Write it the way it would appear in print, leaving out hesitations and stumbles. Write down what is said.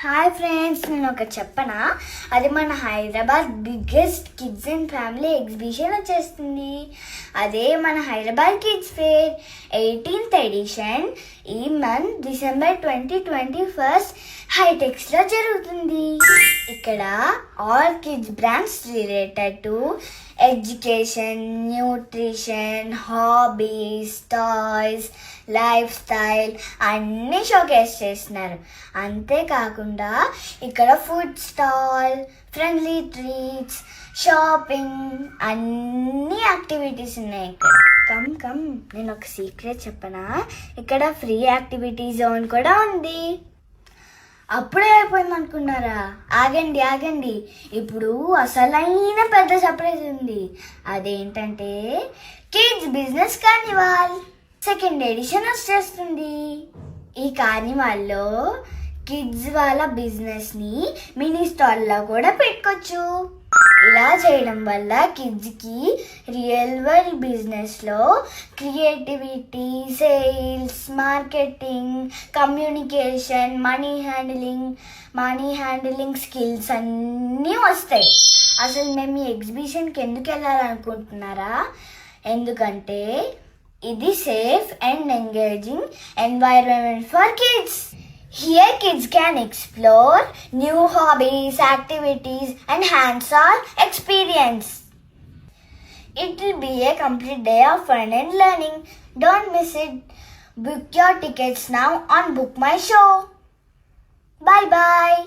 Hi friends, నేను ఒక చెప్పనా, అది మన Hyderabad biggest kids and family exhibition వచ్చేస్తుంది. అదే మన Hyderabad kids fair 18th edition ఈ మంత్ డిసెంబర్ 2021 హైటెక్స్లో జరుగుతుంది. ఇక్కడ all kids brands related to education, nutrition, hobbies, toys, life style అన్నీ షోకేస్ చేస్తున్నారు. అంతేకాకుండా ఇక్కడ food stall, friendly treats, shopping అన్ని యాక్టివిటీస్ ఉన్నాయి. ఇక్కడ కమ్ నేను ఒక సీక్రెట్ చెప్పనా, ఇక్కడ ఫ్రీ యాక్టివిటీ జోన్ కూడా ఉంది. అప్పుడే అయిపోయింది అనుకున్నారా? ఆగండి, ఇప్పుడు అసలైన పెద్ద సర్ప్రైజ్ ఉంది. అదేంటంటే kids business carnival second edition వచ్చేస్తుంది. ఈ కార్నివాల్లో కిడ్స్ వాళ్ళ బిజినెస్ని మినీ స్టాల్లో కూడా పెట్టుకోవచ్చు. ఇలా చేయడం వల్ల కిడ్స్కి రియల్ వరల్డ్ బిజినెస్లో creativity, sales, marketing, communication, money handling skills అన్నీ వస్తాయి. అసలు మేము ఈ ఎగ్జిబిషన్కి ఎందుకు వెళ్ళాలనుకుంటున్నారా? ఎందుకంటే ఇది safe and engaging environment for kids. Here kids can explore new hobbies, activities and hands-on experience. It will be a complete day of fun and learning. Don't miss it. Book your tickets now on Book My Show. Bye bye.